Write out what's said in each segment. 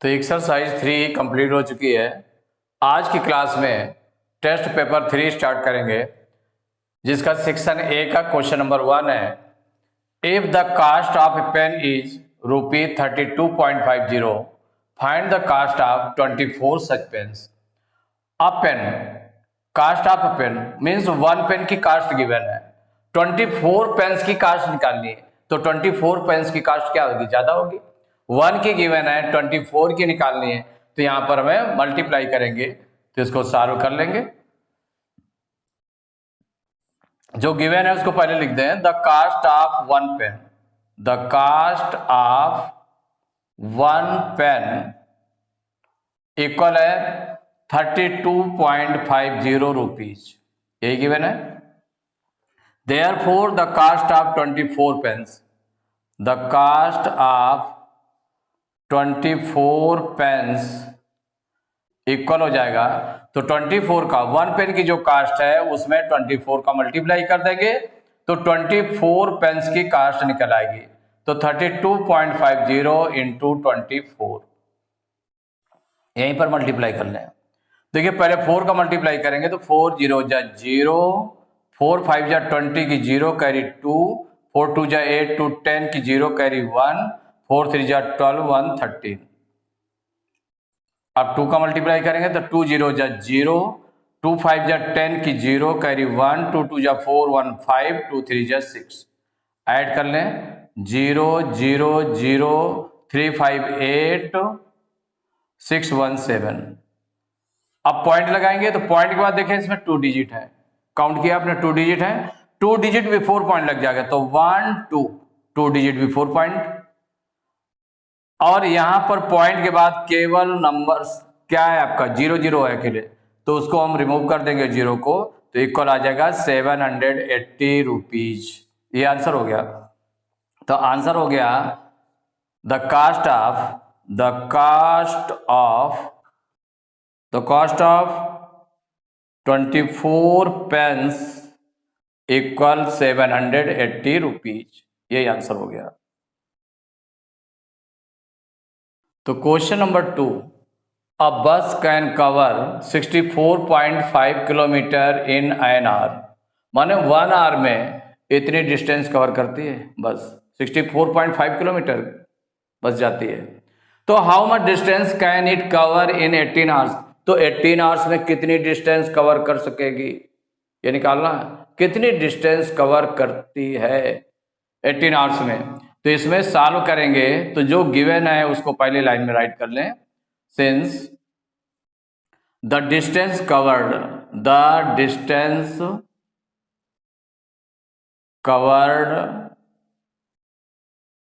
तो exercise 3 complete हो चुकी है। आज की क्लास में टेस्ट पेपर 3 स्टार्ट करेंगे, जिसका सेक्शन ए का क्वेश्चन नंबर 1 है। If the cost of a pen is ₹32.50, find the cost of 24 such pens. A pen, cost of a pen means 1 pen की कास्ट गिवन है, 24 pens की cast निकालनी है। तो 24 पेन्स की कास्ट क्या होगी? ज्यादा होगी। 1 की गिवन है, 24 की निकालनी है, तो यहां पर हमें मल्टीप्लाई करेंगे, तो इसको सॉल्व कर लेंगे। जो गिवन है उसको पहले लिख दें। The cost of 1 pen, the cost of 1 pen equal है 32.50 रुपीज, यही गिवन है। Therefore, the cost of 24 pence, the cost of 24 pence equal हो जाएगा। तो 24 का 1 पेन की जो कास्ट है उसमें 24 का मल्टीप्लाई कर देंगे, तो 24 पेन्स की कास्ट निकल आएगी। तो 32.50 इंटू 24, यहीं पर मल्टीप्लाई कर लें। देखिए पहले 4 का मल्टीप्लाई करेंगे तो 4 0 जा 0, 4 5 जा 20 की 0 कैरी 2, 4 2 जा 8 2 10 की 0 कैरी 1, 4 3 जा 12 1 13। अब 2 का मल्टीप्लाई करेंगे तो 2 0 जा 0, 2 5 जा 10 की 0 कैरी 1, 2 2 जा 4 1 5, 2 3 जा 6। ऐड कर लें 0 0 0 3 5 8 6 1 7। अब पॉइंट लगाएंगे तो पॉइंट के बाद देखें इसमें 2 डिजिट है, काउंट किया आपने 2 डिजिट है, 2 डिजिट बिफोर पॉइंट लग जाएगा, तो 1 2 डिजिट बिफोर पॉइंट। और यहां पर पॉइंट के बाद केवल नंबर्स क्या है आपका 0 0 है अकेले, तो उसको हम रिमूव कर देंगे 0 को, तो इक्वल आ जाएगा 780 रुपीज। ये आंसर हो गया। तो आंसर हो गया the cost of 24 pens equal 780 rupees, यही आंसर हो गया। तो question number 2, a bus can cover 64.5 kilometre in an hour, माने 1 आवर में इतनी डिस्टेंस कवर करती है बस, 64.5 किलोमीटर बस जाती है। तो how much distance can it cover in 18 hours, तो 18 आवर्स में कितनी डिस्टेंस कवर कर सकेगी, ये निकालना है। कितनी डिस्टेंस कवर करती है 18 आवर्स में, तो इसमें सॉल्व करेंगे तो जो गिवन है उसको पहले लाइन में राइट कर लें। Since the distance covered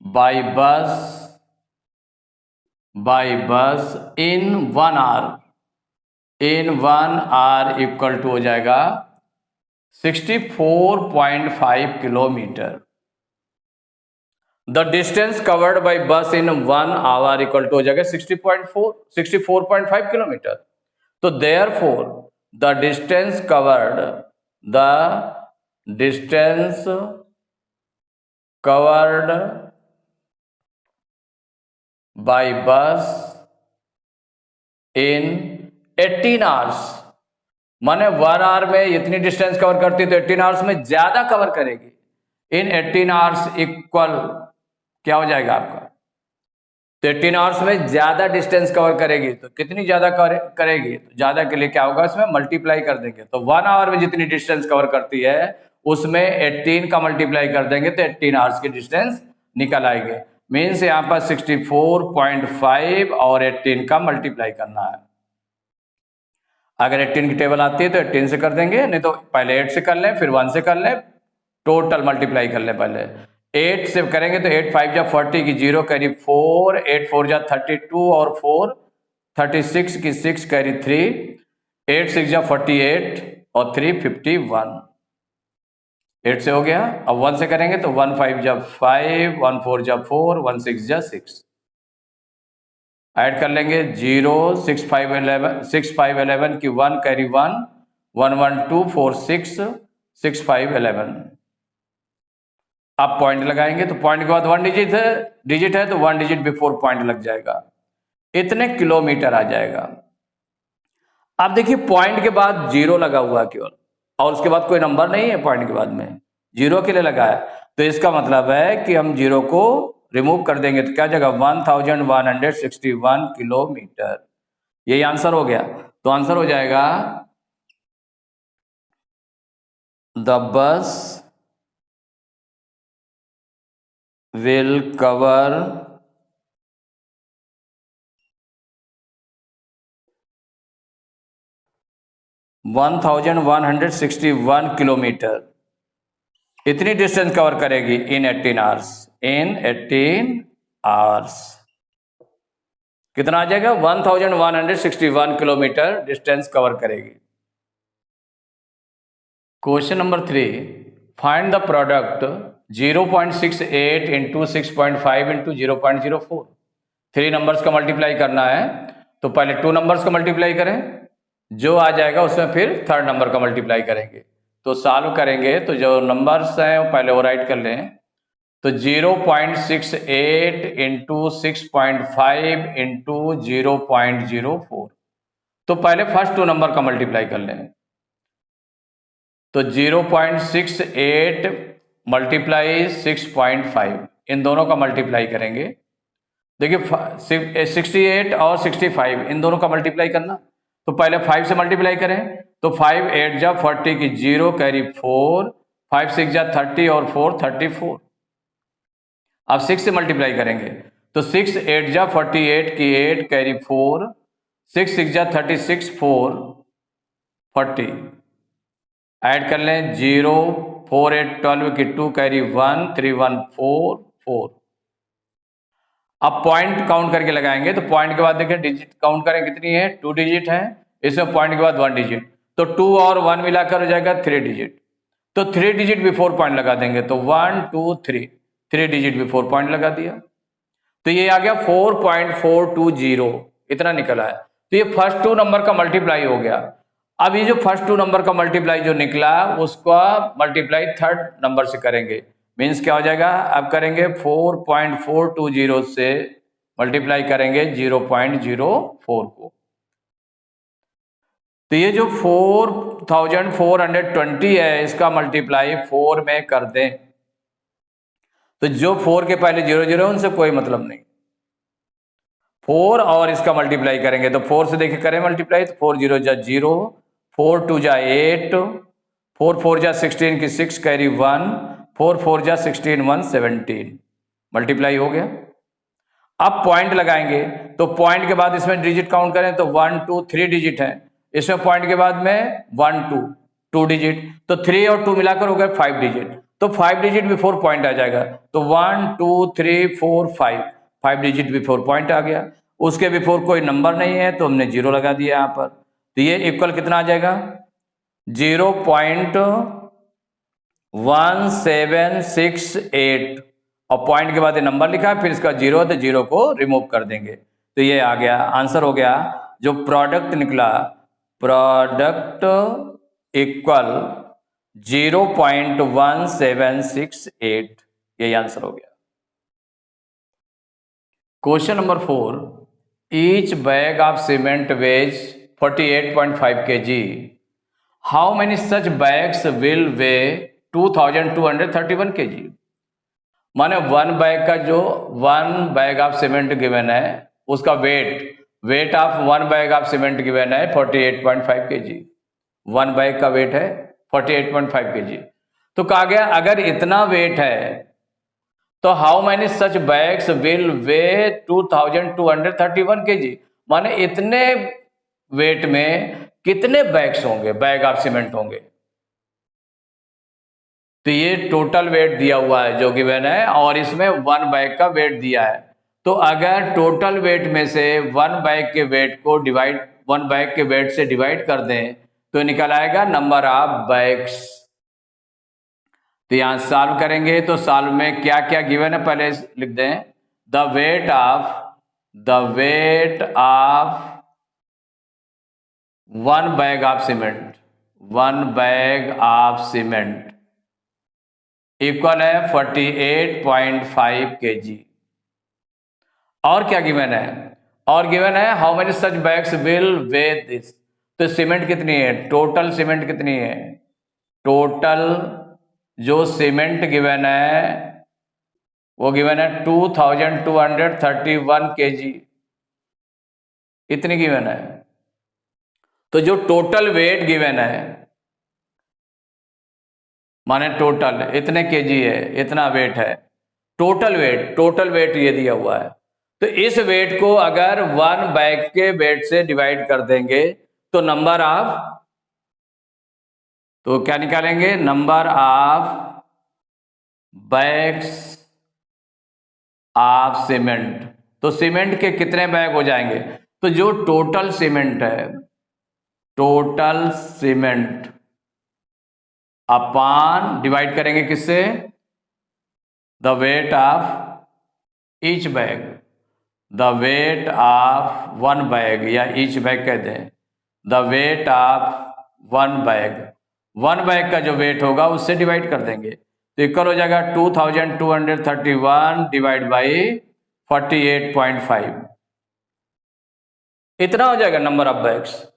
by बस इन 1 आवर इक्वल टू हो जाएगा 64.5 kilometre. The distance covered by बस इन 1 आवर इक्वल टू हो जाएगा 64.5 किलोमीटर। तो therefore the distance covered by बस इन 18 आवर्स, माने 1 आवर में इतनी डिस्टेंस कवर करती है तो 18 आवर्स में ज्यादा कवर करेगी। इन 18 आवर्स इक्वल क्या हो जाएगा आपका, तो 18 आवर्स में ज्यादा डिस्टेंस कवर करेगी, तो कितनी ज्यादा करेगी, तो ज्यादा के लिए क्या होगा, इसमें मल्टीप्लाई कर देंगे। तो 1 आवर में जितनी डिस्टेंस कवर करती है उसमें 18 का मल्टीप्लाई कर देंगे तो 18 आवर्स की डिस्टेंस निकल आएगी। मीन्स यहां पर 64.5 और 18 का मल्टीप्लाई करना है। अगर 18 की टेबल आती है तो 18 से कर देंगे, नहीं तो पहले 8 से कर लें, फिर 1 से कर लें, टोटल मल्टीप्लाई कर लें। पहले 8 से करेंगे तो 8 5 जा 40 की 0 कैरी 4, 8 4 जा 32 और 4 36 की 6 कैरी 3, 8 6 जा 48 और 3 51। 8 से हो गया। अब 1 से करेंगे तो 1 5 जा 5, 1 4 जा 4, 1 6 जा 6। ऐड कर लेंगे 0 6 5 11 की 1 कैरी 1, 1 1 2 4 6 6 5 11। अब पॉइंट लगाएंगे तो पॉइंट के बाद 1 डिजिट है तो 1 डिजिट बिफोर पॉइंट लग जाएगा। इतने किलोमीटर आ जाएगा। अब देखिए पॉइंट के बाद जीरो लगा हुआ है केवल, और उसके बाद कोई नंबर नहीं है, पॉइंट के बाद में जीरो के लिए लगा है, तो इसका मतलब है कि हम जीरो को रिमूव कर देंगे तो क्या जगह 1161 किलोमीटर, यही आंसर हो गया। तो आंसर हो जाएगा the bus will cover 1161 kilometre, इतनी डिस्टेंस कवर करेगी इन 18 आवर्स। इन 18 आवर्स कितना आ जाएगा? 1161 किलोमीटर डिस्टेंस कवर करेगी। Question number 3, find the product 0.68 into 6.5 into 0.04। 3 numbers का मल्टीप्लाई करना है, तो पहले 2 नंबर्स का मल्टीप्लाई करें, जो आ जाएगा उसमें फिर थर्ड नंबर का मल्टीप्लाई करेंगे। तो सॉल्व करेंगे तो जो नंबर्स हैं वो पहले वो राइट कर लें। तो 0.68 इंटू 6.5 इंटू 0.04, तो पहले फर्स्ट 2 नंबर का मल्टीप्लाई कर लें। तो 0.68 मल्टीप्लाई 6.5, इन दोनों का मल्टीप्लाई करेंगे। देखिए 68 और 65 इन दोनों का मल्टीप्लाई करना, तो पहले 5 से मल्टीप्लाई करें, तो 5 8 जा 40 की 0 कैरी 4, 5 6 जा 30 और 4 34। अब 6 से मल्टीप्लाई करेंगे, तो 6 8 जा 48 की 8 कैरी 4, 6 6 जा 36 4 40। ऐड कर लें 0 4 8 12 की 2 कैरी 1 3 1 4 4। अब पॉइंट काउंट करके लगाएंगे, तो पॉइंट के बाद देखें डिजिट काउंट करें कितनी है, 2 डिजिट है, इसमें पॉइंट के बाद 1 डिजिट, तो 2 और 1 मिलाकर हो जाएगा 3 डिजिट। तो 3 डिजिट बिफोर पॉइंट लगा देंगे, तो 1 2 3 डिजिट बिफोर पॉइंट लगा दिया, तो ये आ गया 4.420, इतना निकला है। तो ये फर्स्ट 2 नंबर का मल्टीप्लाई हो गया। अब ये जो फर्स्ट 2 नंबर का मल्टीप्लाई जो निकला उसका मल्टीप्लाई थर्ड नंबर से करेंगे, मीन्स क्या हो जाएगा, अब करेंगे 4.420 से मल्टीप्लाई करेंगे 0.04 को। तो ये जो 4420 है इसका मल्टीप्लाई 4 में कर दें, तो जो 4 के पहले 0 0 है उनसे कोई मतलब नहीं, 4 और इसका मल्टीप्लाई करेंगे, तो 4 से देखिए करें मल्टीप्लाई, तो 4 0 जा 0, 4 2 जा 8, 4 4 जा 16 की 6 कैरी 1, 4 4 जा 16 1 17, मल्टीप्लाई हो गया। अब पॉइंट लगाएंगे, तो पॉइंट के बाद इसमें डिजिट काउंट करें, तो 1 2 3 डिजिट है, इसमें पॉइंट के बाद में 1 2 डिजिट, तो 3 और 2 मिलाकर हो गए 5 डिजिट, तो 5 डिजिट बिफोर पॉइंट आ जाएगा, तो 1 2 3 4 5 डिजिट बिफोर पॉइंट आ गया। उसके बिफोर कोई नंबर नहीं है तो हमने 0 लगा दिया यहाँ पर, तो ये इक्वल कितना आ जाएगा, 0.1768, और पॉइंट के बाद ये नंबर लिखा है, फिर इसका 0 है तो 0 को रिमूव कर देंगे, तो ये आ गया आंसर हो गया। जो प्रोडक्ट निकला, प्रोडक्ट इक्वल 0.1768, यही आंसर हो गया। Question number 4, each bag of cement weighs 48.5 kg, how many such bags will weigh 2231 kg। माने 1 बैग का जो 1 बैग ऑफ सीमेंट गिवन है उसका weight of 1 bag of cement given है 48.5 kg, 1 बैग का वेट है 48.5 kg। तो कहा गया अगर इतना वेट है तो how many such bags will weigh 2231 kg, माने इतने वेट में कितने बैग्स होंगे, बैग ऑफ सीमेंट होंगे। तो ये टोटल वेट दिया हुआ है जो गिवन है, और इसमें 1 बैग का वेट दिया है, तो अगर टोटल वेट में से 1 बैग के वेट को 1 बैग के वेट से डिवाइड कर दें तो निकल आएगा नंबर ऑफ बैग्स। तो यहां सॉल्व करेंगे, तो सॉल्व में क्या क्या गिवन है पहले लिख दें, the weight of 1 bag of cement, 1 bag of cement equal है 48.5 kg। और क्या गिवन है, और गिवन है how many such bags will way this. तो सीमेंट कितनी है, टोटल सीमेंट कितनी है, टोटल जो सीमेंट गिवन है वो गिवन है 2231 kg, इतनी गिवन है। तो जो टोटल वेट गिवन है माने टोटल इतने केजी है, इतना वेट है, टोटल वेट ये दिया हुआ है। तो इस वेट को अगर 1 बैग के वेट से डिवाइड कर देंगे तो नंबर ऑफ, तो क्या निकालेंगे, number of bags of cement. तो सीमेंट के कितने बैग हो जाएंगे, तो जो टोटल सीमेंट है, टोटल सीमेंट अपान डिवाइड करेंगे किससे, the weight of each bag, the weight of 1 bag या ईच बैग कहते हैं, the weight of 1 bag, 1 bag का जो वेट होगा उससे डिवाइड कर देंगे। तो इक्वल हो जाएगा 2231 डिवाइड बाई 48.5, इतना हो जाएगा नंबर ऑफ बैग्स।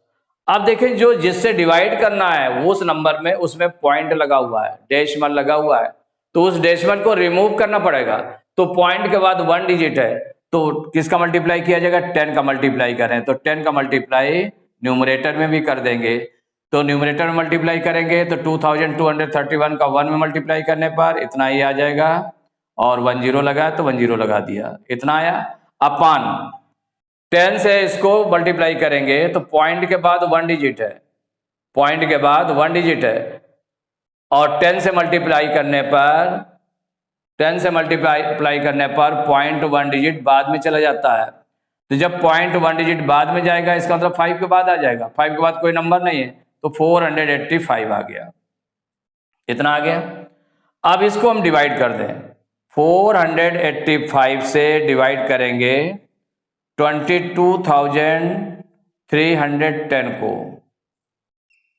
अब देखें जो जिससे डिवाइड करना है वो उस नंबर में, उसमें पॉइंट लगा हुआ है, डेसिमल लगा हुआ है, तो उस डेसिमल को रिमूव करना पड़ेगा। तो पॉइंट के बाद 1 डिजिट है तो किसका मल्टीप्लाई किया जाएगा, 10 का मल्टीप्लाई करें, तो 10 का मल्टीप्लाई न्यूमरेटर में भी कर देंगे। तो न्यूमरेटर में मल्टीप्लाई करेंगे तो 2231 का 1 में मल्टीप्लाई करने पर इतना ही आ जाएगा, और 10 लगा तो 10 लगा दिया, इतना आया। अपान 10 से इसको मल्टीप्लाई करेंगे तो पॉइंट के बाद 1 डिजिट है, पॉइंट के बाद 1 डिजिट है, और 10 से मल्टीप्लाई करने पर, 10 से मल्टीप्लाई करने पर पॉइंट 1 डिजिट बाद में चला जाता है। तो जब पॉइंट 1 डिजिट बाद में जाएगा इसका मतलब 5 के बाद आ जाएगा, 5 के बाद कोई नंबर नहीं है, तो 485 आ गया, इतना आ गया। अब इसको हम डिवाइड कर दें, 485 से डिवाइड करेंगे 22,310 को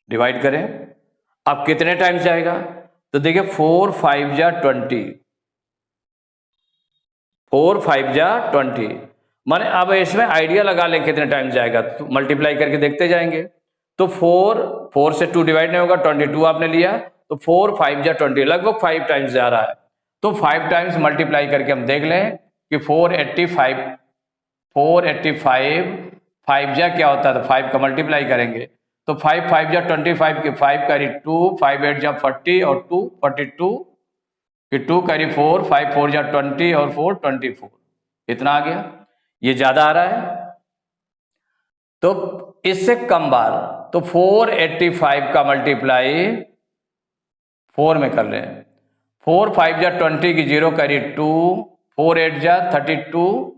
डिवाइड करें, अब कितने टाइम्स जाएगा, तो देखिए 4 5 जा 20, 4 5 जा 20, माने अब इसमें आइडिया लगा लें कितने टाइम्स जाएगा, तो मल्टीप्लाई करके देखते जाएंगे। तो 4 से 2 डिवाइड नहीं होगा, 22 आपने लिया, तो 4 5 जा 20, लगभग 5 टाइम्स जा रहा है। तो 5 टाइम्स मल्टीप्लाई करके हम देख लें कि 485 5 जा क्या होता है, तो 5 का मल्टीप्लाई करेंगे तो 5 5 जा 25 की 5 करी 2, 5 8 जा 40 और 2 42 कि 2 करी 4, 5 4 जा 20 और 4 24, इतना आ गया। ये ज्यादा आ रहा है तो इससे कम बार, तो 485 का मल्टीप्लाई 4 में कर लें, 4 5 जा 20 की 0 करी 2, 4 8 जा 32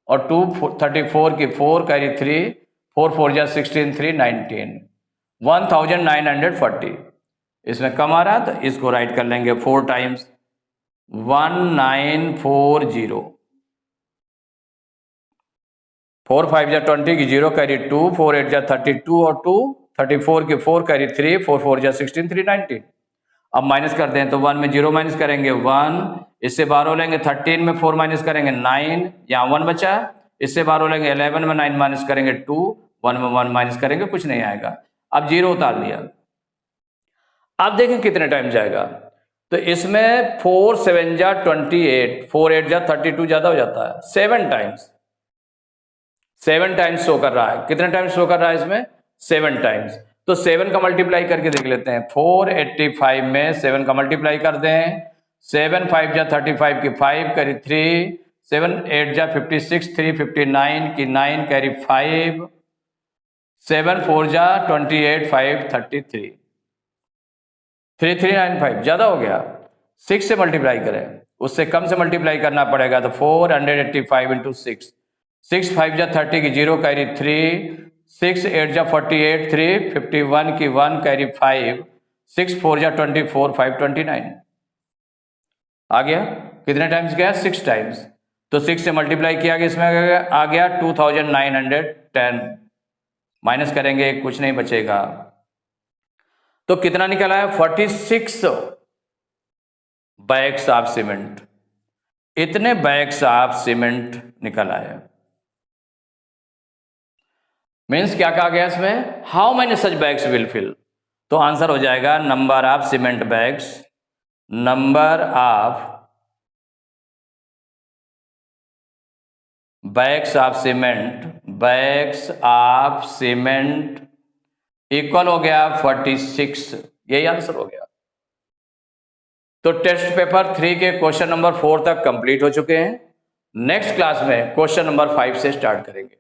और 2 34 की 4 करी 3, 4 4 जा 16 3 19, 1940। इसमें कम आ रहा है तो इसको राइट कर लेंगे 4 टाइम्स 1940, 4 5 जा 20 की 0 कैरी 2, 4 8 जा 32 और 2 34 की 4 कैरी 3, 4 4 जा 16 3 19। अब माइनस कर दें तो 1 में 0 माइनस करेंगे 1, इससे 12 लेंगे 13 में 4 माइनस करेंगे 9, यहाँ 1 बचा, इससे 12 लेंगे 11 में 9 माइनस करेंगे 2, 1 में 1 माइनस करेंगे कुछ नहीं आएगा। अब 0 उतार लिया। अब देखें कितने टाइम जाएगा, तो इसमें 4 7 जा 28, 4 8 जा 32 ज्यादा हो जाता है, 7 टाइम्स, 7 टाइम्स शो कर रहा है। कितने टाइम्स शो कर रहा है इसमें, 7 टाइम्स। तो 7 का मल्टीप्लाई करके देख लेते हैं, 485 में 7 का मल्टीप्लाई कर दें, 7 5 जा 35 की 5 करी 3, 7 8 जा 56 3 59 की 9 कैरी 5, 7 4 जा 28 5 33, 3395 ज्यादा हो गया। 6 से मल्टीप्लाई करें, उससे कम से मल्टीप्लाई करना पड़ेगा, तो 485 इंटू 6, 6 5 जा 30 की 0 कैरी 3, 6 8 जा 48 3 51 की 1 कैरी 5, 6 4 जा 24 5 29 आ गया। कितने टाइम्स गया, 6 टाइम्स। तो 6 से मल्टीप्लाई किया गया, इसमें आ गया 2910, माइनस करेंगे कुछ नहीं बचेगा, तो कितना निकला है 46 बैग्स ऑफ सीमेंट, इतने बैग्स ऑफ सीमेंट निकल आए। मीन्स क्या कहा गया इसमें, how many such bags will fill, तो आंसर हो जाएगा number of cement bags, number of bags of cement, bags of cement equal हो गया 46, यही आंसर हो गया। तो टेस्ट पेपर 3 के क्वेश्चन नंबर 4 तक कंप्लीट हो चुके हैं। नेक्स्ट क्लास में क्वेश्चन नंबर 5 से स्टार्ट करेंगे।